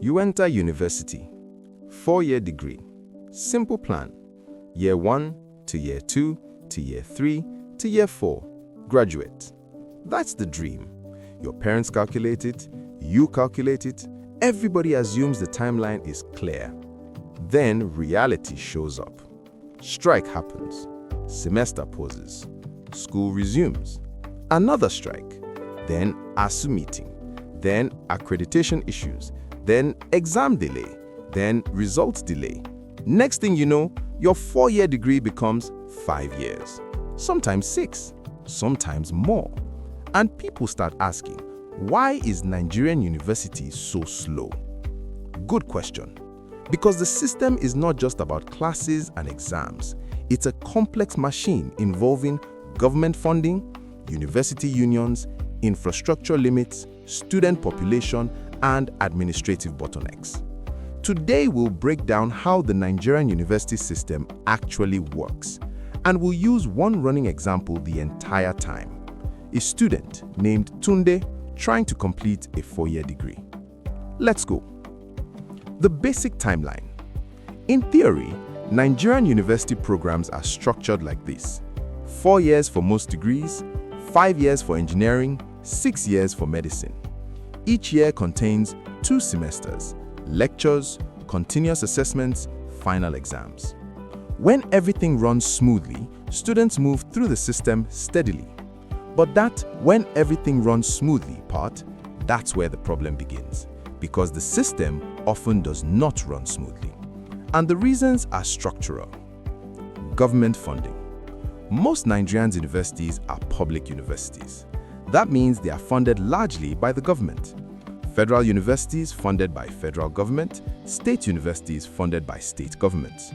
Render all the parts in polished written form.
You enter university. 4-year degree. Simple plan. Year 1 to year 2 to year 3 to year 4. Graduate. That's the dream. Your parents calculate it, you calculate it, everybody assumes the timeline is clear. Then reality shows up. Strike happens. Semester pauses. School resumes. Another strike. Then ASUU meeting. Then accreditation issues. Then exam delay. Then results delay. Next thing you know, your 4-year degree becomes 5 years. Sometimes 6. Sometimes more. And people start asking, why is Nigerian university so slow? Good question. Because the system is not just about classes and exams. It's a complex machine involving government funding, university unions, infrastructure limits, student population, and administrative bottlenecks. Today, we'll break down how the Nigerian university system actually works, and we'll use one running example the entire time. A student named Tunde trying to complete a 4-year degree. Let's go. The basic timeline. In theory, Nigerian university programs are structured like this: 4 years for most degrees, 5 years for engineering, 6 years for medicine. Each year contains 2 semesters, lectures, continuous assessments, final exams. When everything runs smoothly, students move through the system steadily. But that "when everything runs smoothly" part, that's where the problem begins, because the system often does not run smoothly. And the reasons are structural. Government funding. Most Nigerian universities are public universities. That means they are funded largely by the government. Federal universities funded by federal government, state universities funded by state governments.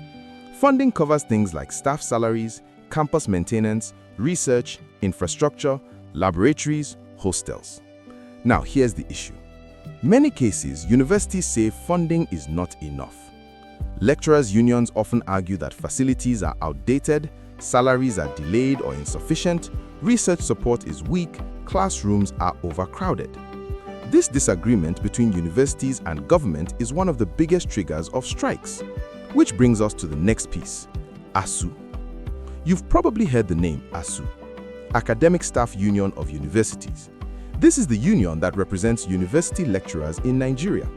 Funding covers things like staff salaries, campus maintenance, research, infrastructure, laboratories, hostels. Now, here's the issue. Many cases, universities say funding is not enough. Lecturers' unions often argue that facilities are outdated, salaries are delayed or insufficient, research support is weak, classrooms are overcrowded. This disagreement between universities and government is one of the biggest triggers of strikes. Which brings us to the next piece, ASUU. You've probably heard the name ASUU, Academic Staff Union of Universities. This is the union that represents university lecturers in Nigeria.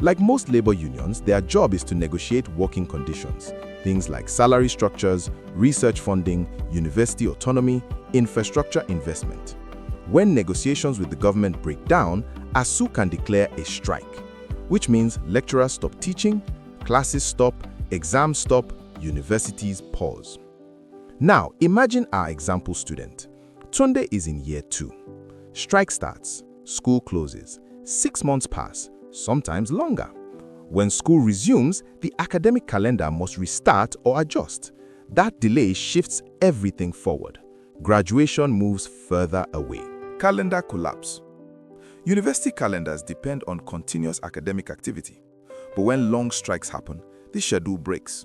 Like most labor unions, their job is to negotiate working conditions, things like salary structures, research funding, university autonomy, infrastructure investment. When negotiations with the government break down, ASUU can declare a strike, which means lecturers stop teaching, classes stop, exams stop, universities pause. Now, imagine our example student. Tunde is in year 2. Strike starts, school closes, 6 months pass, sometimes longer. When school resumes, the academic calendar must restart or adjust. That delay shifts everything forward. Graduation moves further away. Calendar collapse. University calendars depend on continuous academic activity. But when long strikes happen, this schedule breaks.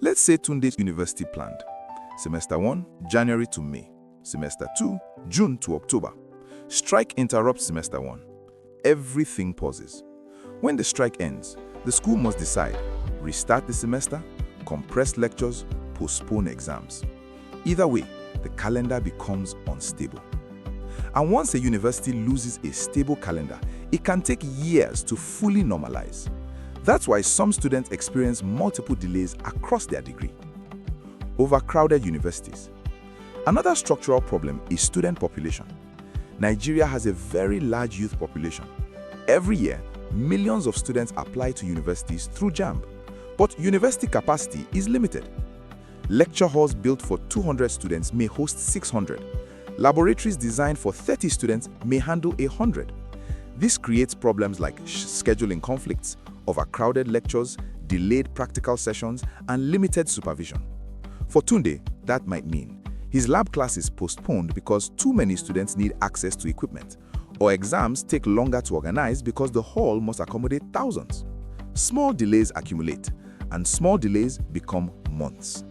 Let's say Tunde's university planned. Semester 1, January to May. Semester 2, June to October. Strike interrupts semester 1. Everything pauses. When the strike ends, the school must decide: restart the semester, compress lectures, postpone exams. Either way, the calendar becomes unstable. And once a university loses a stable calendar, it can take years to fully normalize. That's why some students experience multiple delays across their degree. Overcrowded universities. Another structural problem is student population. Nigeria has a very large youth population. Every year, millions of students apply to universities through JAMB, but university capacity is limited. Lecture halls built for 200 students may host 600. Laboratories designed for 30 students may handle 100. This creates problems like scheduling conflicts, overcrowded lectures, delayed practical sessions, and limited supervision. For Tunde, that might mean his lab class is postponed because too many students need access to equipment, or exams take longer to organize because the hall must accommodate thousands. Small delays accumulate, and small delays become months.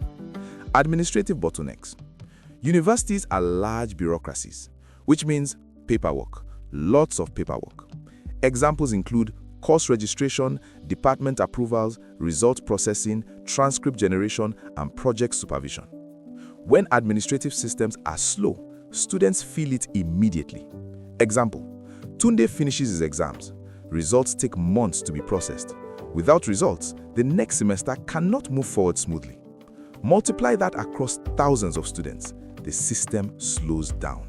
Administrative bottlenecks. Universities are large bureaucracies, which means paperwork, lots of paperwork. Examples include course registration, department approvals, result processing, transcript generation, and project supervision. When administrative systems are slow, students feel it immediately. Example: Tunde finishes his exams. Results take months to be processed. Without results, the next semester cannot move forward smoothly. Multiply that across thousands of students, the system slows down.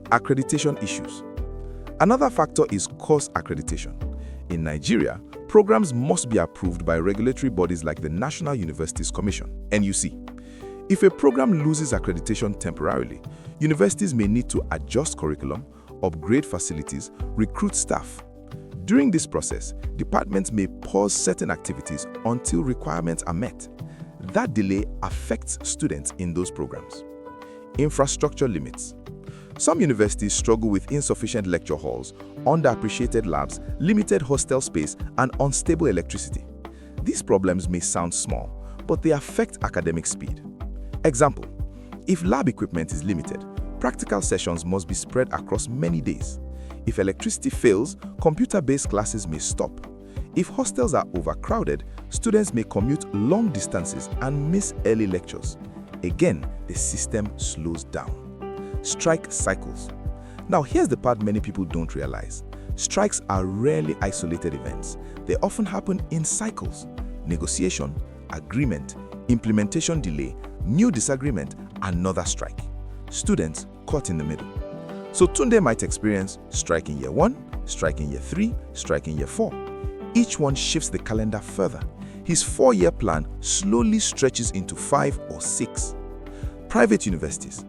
Accreditation issues. Another factor is course accreditation. In Nigeria, programs must be approved by regulatory bodies like the National Universities Commission, NUC. If a program loses accreditation temporarily, universities may need to adjust curriculum, upgrade facilities, recruit staff. During this process, departments may pause certain activities until requirements are met. That delay affects students in those programs. Infrastructure limits. Some universities struggle with insufficient lecture halls, underappreciated labs, limited hostel space, and unstable electricity. These problems may sound small, but they affect academic speed. Example: if lab equipment is limited, practical sessions must be spread across many days. If electricity fails, computer-based classes may stop. If hostels are overcrowded, students may commute long distances and miss early lectures. Again, the system slows down. Strike cycles. Now, here's the part many people don't realize. Strikes are rarely isolated events. They often happen in cycles: negotiation, agreement, implementation delay, new disagreement, another strike. Students caught in the middle. So Tunde might experience strike in year 1, strike in year 3, strike in year 4. Each one shifts the calendar further. His 4-year plan slowly stretches into 5 or 6. Private universities.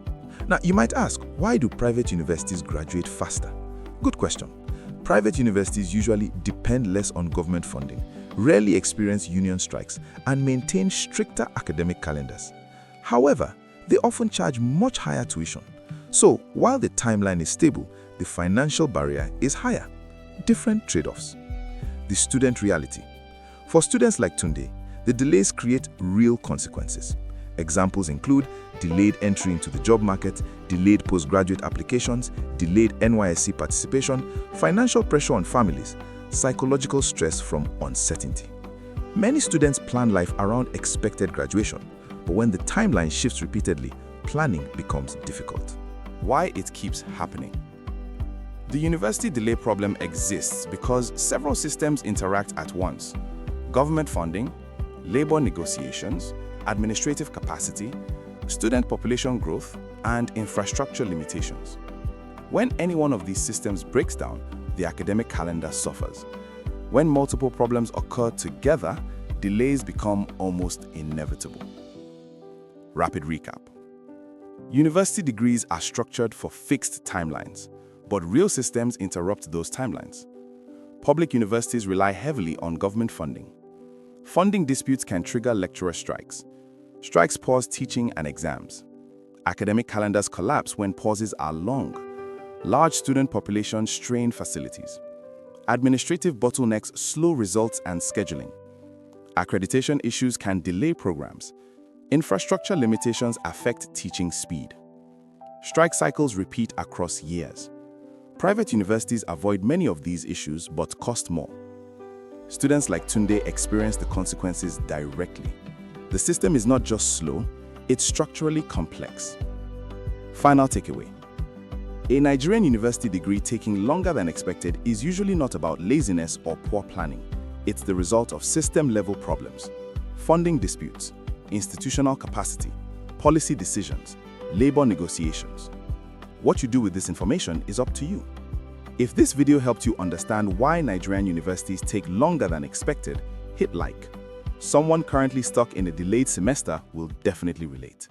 Now, you might ask, why do private universities graduate faster? Good question. Private universities usually depend less on government funding, rarely experience union strikes, and maintain stricter academic calendars. However, they often charge much higher tuition. So, while the timeline is stable, the financial barrier is higher. Different trade-offs. The student reality. For students like Tunde, the delays create real consequences. Examples include delayed entry into the job market, delayed postgraduate applications, delayed NYSC participation, financial pressure on families, psychological stress from uncertainty. Many students plan life around expected graduation, but when the timeline shifts repeatedly, planning becomes difficult. Why it keeps happening? The university delay problem exists because several systems interact at once: government funding, labor negotiations, administrative capacity, student population growth, and infrastructure limitations. When any one of these systems breaks down, the academic calendar suffers. When multiple problems occur together, delays become almost inevitable. Rapid recap. University degrees are structured for fixed timelines, but real systems interrupt those timelines. Public universities rely heavily on government funding. Funding disputes can trigger lecturer strikes. Strikes pause teaching and exams. Academic calendars collapse when pauses are long. Large student populations strain facilities. Administrative bottlenecks slow results and scheduling. Accreditation issues can delay programs. Infrastructure limitations affect teaching speed. Strike cycles repeat across years. Private universities avoid many of these issues but cost more. Students like Tunde experience the consequences directly. The system is not just slow, it's structurally complex. Final takeaway. A Nigerian university degree taking longer than expected is usually not about laziness or poor planning. It's the result of system-level problems: funding disputes, institutional capacity, policy decisions, labor negotiations. What you do with this information is up to you. If this video helped you understand why Nigerian universities take longer than expected, hit like. Someone currently stuck in a delayed semester will definitely relate.